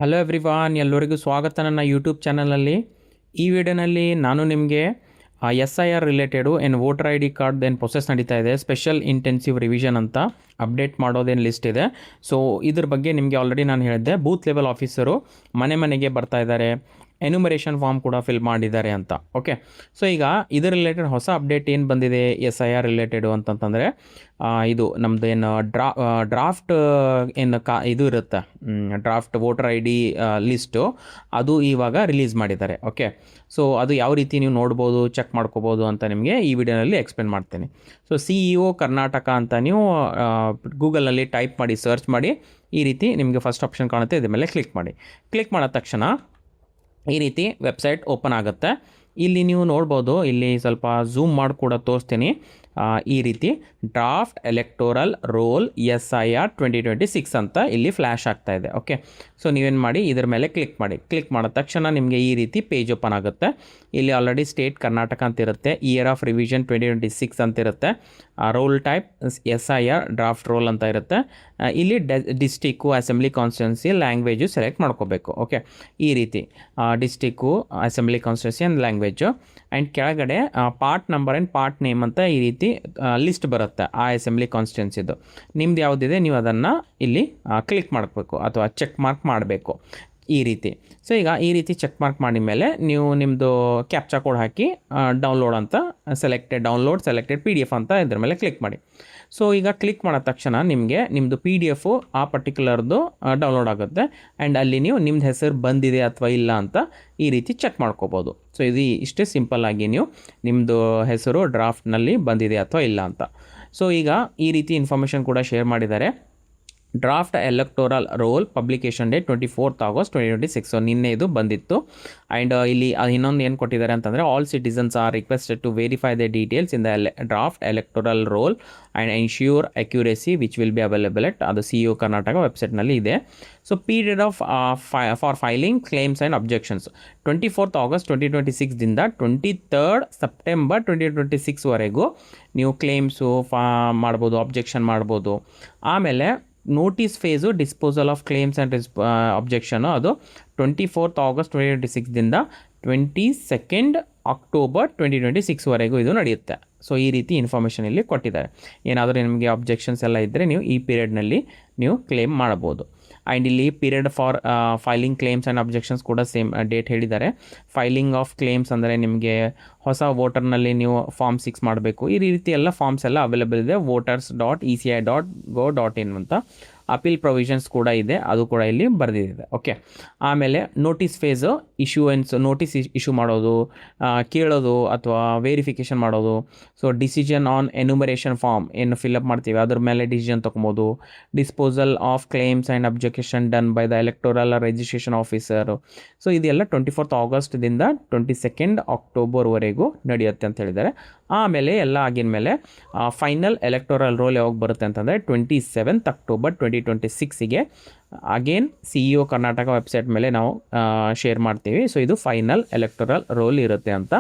Hello everyone, ಎಲ್ಲರಿಗೂ ಸ್ವಾಗತ ನನ್ನ ಯೂಟ್ಯೂಬ್ ಚಾನಲಲ್ಲಿ. ಈ ವಿಡಿಯೋನಲ್ಲಿ ನಾನು ನಿಮಗೆ SIR related voter ID card process ನಡೀತಾ ಇದೆ, ಸ್ಪೆಷಲ್ ಇಂಟೆನ್ಸಿವ್ ರಿವಿಷನ್ ಅಂತ ಅಪ್ಡೇಟ್ ಮಾಡೋದೇನು ಲಿಸ್ಟ್ ಇದೆ. ಸೊ ಇದ್ರ ಬಗ್ಗೆ ನಿಮಗೆ ಆಲ್ರೆಡಿ ನಾನು ಹೇಳಿದ್ದೆ, ಬೂತ್ ಲೆವೆಲ್ ಆಫೀಸರು ಮನೆ ಮನೆಗೆ ಬರ್ತಾ ಇದ್ದಾರೆ, ಎನ್ಯುಮರೇಷನ್ ಫಾರ್ಮ್ ಕೂಡ ಫಿಲ್ ಮಾಡಿದ್ದಾರೆ ಅಂತ. ಓಕೆ, ಸೊ ಈಗ ಇದರ ರಿಲೇಟೆಡ್ ಹೊಸ ಅಪ್ಡೇಟ್ ಏನು ಬಂದಿದೆ SIR ರಿಲೇಟೆಡು ಅಂತಂತಂದರೆ, ಇದು ನಮ್ಮದು ಏನು ಡ್ರಾಫ್ಟ್ ಇದು ಇರುತ್ತೆ, ಡ್ರಾಫ್ಟ್ ವೋಟರ್ ID ಲಿಸ್ಟು, ಅದು ಇವಾಗ ರಿಲೀಸ್ ಮಾಡಿದ್ದಾರೆ. ಓಕೆ, ಸೊ ಅದು ಯಾವ ರೀತಿ ನೀವು ನೋಡ್ಬೋದು, ಚೆಕ್ ಮಾಡ್ಕೋಬೋದು ಅಂತ ನಿಮಗೆ ಈ ವಿಡಿಯೋನಲ್ಲಿ ಎಕ್ಸ್ಪ್ಲೇನ್ ಮಾಡ್ತೀನಿ. ಸೊ CEO ಕರ್ನಾಟಕ ಅಂತ ನೀವು ಗೂಗಲಲ್ಲಿ ಟೈಪ್ ಮಾಡಿ, ಸರ್ಚ್ ಮಾಡಿ, ಈ ರೀತಿ ನಿಮಗೆ ಫಸ್ಟ್ ಆಪ್ಷನ್ ಕಾಣುತ್ತೆ. ಇದ್ರ ಮೇಲೆ ಕ್ಲಿಕ್ ಮಾಡಿ. ಕ್ಲಿಕ್ ಮಾಡಿದ ತಕ್ಷಣ ಈ ರೀತಿ ವೆಬ್ಸೈಟ್ ಓಪನ್ ಆಗುತ್ತೆ. ಇಲ್ಲಿ ನೀವು ನೋಡ್ಬೋದು, ಇಲ್ಲಿ ಸ್ವಲ್ಪ ಝೂಮ್ ಮಾಡಿ ಕೂಡ ತೋರಿಸ್ತೀನಿ. ಈ ರೀತಿ ಡ್ರಾಫ್ಟ್ ಎಲೆಕ್ಟೋರಲ್ ರೋಲ್ SIR 2026 ಅಂತ ಇಲ್ಲಿ ಫ್ಲ್ಯಾಶ್ ಆಗ್ತಾ ಇದೆ. ಓಕೆ, ಸೊ ನೀವೇನು ಮಾಡಿ, ಇದ್ರ ಮೇಲೆ ಕ್ಲಿಕ್ ಮಾಡಿ. ಕ್ಲಿಕ್ ಮಾಡಿದ ತಕ್ಷಣ ನಿಮಗೆ ಈ ರೀತಿ ಪೇಜ್ ಓಪನ್ ಆಗುತ್ತೆ. ಇಲ್ಲಿ ಆಲ್ರೆಡಿ ಸ್ಟೇಟ್ ಕರ್ನಾಟಕ ಅಂತ ಇರುತ್ತೆ, ಇಯರ್ ಆಫ್ ರಿವಿಷನ್ 2026 ಅಂತ ಇರುತ್ತೆ, roll type SIR draft roll ಅಂತ ಇರುತ್ತೆ. ಇಲ್ಲಿ district, assembly constituency, language select ಮಾಡ್ಕೋಬೇಕು. ಓಕೆ, ಈ ರೀತಿ district, assembly constituency and language, and ಕೆಳಗಡೆ part number and part name ಅಂತ ಈ ರೀತಿ ಲಿಸ್ಟ್ ಬರುತ್ತೆ ಆ ಅಸೆಂಬ್ಲಿ ಕಾನ್ಸ್ಟಿಟ್ಯೂನ್ಸಿದು. ನಿಮ್ದು ಯಾವುದಿದೆ ನೀವು ಅದನ್ನು ಇಲ್ಲಿ ಕ್ಲಿಕ್ ಮಾಡಬೇಕು ಅಥವಾ ಚೆಕ್ ಮಾರ್ಕ್ ಮಾಡಬೇಕು, ಈ ರೀತಿ. ಸೊ ಈಗ ಈ ರೀತಿ ಚೆಕ್ ಮಾರ್ಕ್ ಮಾಡಿದ ಮೇಲೆ ನೀವು ನಿಮ್ಮದು ಕ್ಯಾಪ್ಚಾ ಕೋಡ್ ಹಾಕಿ ಡೌನ್ಲೋಡ್ ಅಂತ ಡೌನ್ಲೋಡ್ ಸೆಲೆಕ್ಟೆಡ್ PDF ಅಂತ ಇದ್ರ ಮೇಲೆ ಕ್ಲಿಕ್ ಮಾಡಿ. ಸೊ ಈಗ ಕ್ಲಿಕ್ ಮಾಡಿದ ತಕ್ಷಣ ನಿಮಗೆ ನಿಮ್ಮದು PDF ಆ ಪರ್ಟಿಕ್ಯುಲರ್ದು ಡೌನ್ಲೋಡ್ ಆಗುತ್ತೆ. ಆ್ಯಂಡ್ ಅಲ್ಲಿ ನೀವು ನಿಮ್ಮದು ಹೆಸರು ಬಂದಿದೆ ಅಥವಾ ಇಲ್ಲ ಅಂತ ಈ ರೀತಿ ಚೆಕ್ ಮಾಡ್ಕೋಬೋದು. ಸೊ ಇದು ಇಷ್ಟೇ ಸಿಂಪಲ್ಲಾಗಿ ನೀವು ನಿಮ್ಮದು ಹೆಸರು ಡ್ರಾಫ್ಟ್ನಲ್ಲಿ ಬಂದಿದೆ ಅಥವಾ ಇಲ್ಲ ಅಂತ. ಸೊ ಈಗ ಈ ರೀತಿ ಇನ್ಫಾರ್ಮೇಷನ್ ಕೂಡ ಶೇರ್ ಮಾಡಿದ್ದಾರೆ. Draft electoral roll publication date 24th August 2026. So ನಿನ್ನೆ ಇದು ಬಂದಿತ್ತು. ಆ್ಯಂಡ್ ಇಲ್ಲಿ ಇನ್ನೊಂದು ಏನು ಕೊಟ್ಟಿದ್ದಾರೆ ಅಂತಂದರೆ, all citizens are requested to verify the details in the draft electoral roll and ensure accuracy which will be available at ಅದು CEO ಕರ್ನಾಟಕ ವೆಬ್ಸೈಟ್ನಲ್ಲಿ ಇದೆ. So period of for filing claims and objections 24th August 2026ದಿಂದ 23rd September 2026ವರೆಗೂ ನೀವು claims ಮಾಡ್ಬೋದು, objection ಮಾಡ್ಬೋದು. ಆಮೇಲೆ notice face disposal of claims and ಅಬ್ಜೆಕ್ಷನು ಅದು 24th August 2026ದಿಂದ 22nd October 2026ವರೆಗೂ ಇದು ನಡೆಯುತ್ತೆ. ಸೊ ಈ ರೀತಿ ಇನ್ಫಾರ್ಮೇಷನ್ ಇಲ್ಲಿ ಕೊಟ್ಟಿದ್ದಾರೆ. ಏನಾದರೂ ನಿಮಗೆ ಅಬ್ಜೆಕ್ಷನ್ಸ್ ಎಲ್ಲ ಇದ್ದರೆ ನೀವು ಈ ಪೀರಿಯಡ್ನಲ್ಲಿ ನೀವು ಕ್ಲೇಮ್ ಮಾಡ್ಬೋದು. ಆ್ಯಂಡ್ ಇಲ್ಲಿ period for filing claims and objections ಕೂಡ ಸೇಮ್ ಡೇಟ್ ಹೇಳಿದ್ದಾರೆ. ಫೈಲಿಂಗ್ ಆಫ್ ಕ್ಲೇಮ್ಸ್ ಅಂದರೆ ನಿಮಗೆ ಹೊಸ ವೋಟರ್ನಲ್ಲಿ ನೀವು ಫಾರ್ಮ್ 6 ಮಾಡಬೇಕು. ಈ ರೀತಿ ಎಲ್ಲ ಫಾರ್ಮ್ಸ್ ಎಲ್ಲ ಅವೈಲೇಬಲ್ ಇದೆ. voters.eci.go.in ಅಂತ ಅಪೀಲ್ ಪ್ರೊವಿಷನ್ಸ್ ಕೂಡ ಇದೆ, ಅದು ಕೂಡ ಇಲ್ಲಿ ಬರೆದಿದೆ. ಓಕೆ, ಆಮೇಲೆ ನೋಟಿಸ್ ಫೇಸು ನೋಟಿಸ್ ಇಶ್ಯೂ ಮಾಡೋದು, ಕೇಳೋದು ಅಥವಾ ವೆರಿಫಿಕೇಷನ್ ಮಾಡೋದು. So decision on enumeration form ಏನು ಫಿಲ್ಅಪ್ ಮಾಡ್ತೀವಿ ಅದ್ರ ಮೇಲೆ ಡಿಸಿಷನ್ ತೊಗೊಬೋದು. Disposal of claims and objection done by the electoral registration officer. So ಇದೆಲ್ಲ 24th Augustದಿಂದ 22nd Octoberವರೆಗೂ ನಡೆಯುತ್ತೆ ಅಂತ ಹೇಳಿದ್ದಾರೆ. ಆಮೇಲೆ ಎಲ್ಲ ಆಗಿನ ಮೇಲೆ ಫೈನಲ್ ಎಲೆಕ್ಟೋರಲ್ ರೋಲ್ ಯಾವಾಗ ಬರುತ್ತೆ ಅಂತಂದರೆ 27th October 2026ಗೆ ಅಗೇನ್ CEO ಕರ್ನಾಟಕ ವೆಬ್ಸೈಟ್ ಮೇಲೆ ನಾವು ಶೇರ್ ಮಾಡ್ತೀವಿ. ಸೊ ಇದು ಫೈನಲ್ ಎಲೆಕ್ಟೋರಲ್ ರೋಲ್ ಇರುತ್ತೆ ಅಂತ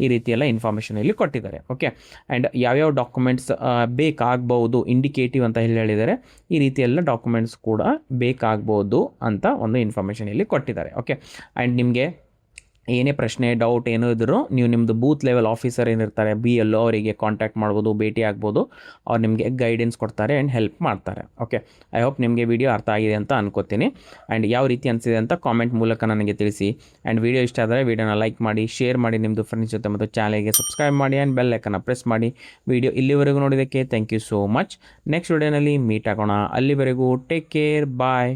ಈ ರೀತಿಯೆಲ್ಲ ಇನ್ಫಾರ್ಮೇಷನ್ ಇಲ್ಲಿ ಕೊಟ್ಟಿದ್ದಾರೆ. ಓಕೆ, ಆ್ಯಂಡ್ ಯಾವ್ಯಾವ ಡಾಕ್ಯುಮೆಂಟ್ಸ್ ಬೇಕಾಗ್ಬೋದು ಇಂಡಿಕೇಟಿವ್ ಅಂತ ಹೇಳಿದ್ದಾರೆ. ಈ ರೀತಿಯೆಲ್ಲ ಡಾಕ್ಯುಮೆಂಟ್ಸ್ ಕೂಡ ಬೇಕಾಗ್ಬೋದು ಅಂತ ಒಂದು ಇನ್ಫಾರ್ಮೇಷನ್ ಇಲ್ಲಿ ಕೊಟ್ಟಿದ್ದಾರೆ. ಓಕೆ, ಆ್ಯಂಡ್ ನಿಮಗೆ ಏನೇ ಪ್ರಶ್ನೆ, ಡೌಟ್ ಏನೋ ಇದ್ದರೂ ನೀವು ನಿಮ್ಮದು ಬೂತ್ ಲೆವೆಲ್ ಆಫೀಸರ್ ಏನಿರ್ತಾರೆ BLO ಅವರಿಗೆ ಕಾಂಟ್ಯಾಕ್ಟ್ ಮಾಡ್ಬೋದು, ಭೇಟಿ ಆಗ್ಬೋದು. ಅವ್ರು ನಿಮಗೆ ಗೈಡೆನ್ಸ್ ಕೊಡ್ತಾರೆ ಆ್ಯಂಡ್ ಹೆಲ್ಪ್ ಮಾಡ್ತಾರೆ. ಓಕೆ, ಐ ಹೋಪ್ ನಿಮಗೆ ವಿಡಿಯೋ ಅರ್ಥ ಆಗಿದೆ ಅಂತ ಅನ್ಕೋತೀನಿ. ಆ್ಯಂಡ್ ಯಾವ ರೀತಿ ಅನಿಸಿದೆ ಅಂತ ಕಾಮೆಂಟ್ ಮೂಲಕ ನನಗೆ ತಿಳಿಸಿ. ಆ್ಯಂಡ್ ವಿಡಿಯೋ ಇಷ್ಟ ಆದರೆ ವಿಡಿಯೋನ ಲೈಕ್ ಮಾಡಿ, ಶೇರ್ ಮಾಡಿ, ನಿಮ್ಮದು ಫ್ರೆಂಡ್ಸ್ ಜೊತೆ ಮತ್ತು ಚಾನಲ್ಗೆ ಸಬ್ಸ್ಕ್ರೈಬ್ ಮಾಡಿ ಆ್ಯಂಡ್ ಬೆಲ್ ಐಕನ್ನ ಪ್ರೆಸ್ ಮಾಡಿ. ವಿಡಿಯೋ ಇಲ್ಲಿವರೆಗೂ ನೋಡಿದ್ದಕ್ಕೆ thank you so much. Next ವಿಡಿಯೋನಲ್ಲಿ ಮೀಟ್ ಆಗೋಣ. ಅಲ್ಲಿವರೆಗೂ ಟೇಕ್ ಕೇರ್, ಬಾಯ್.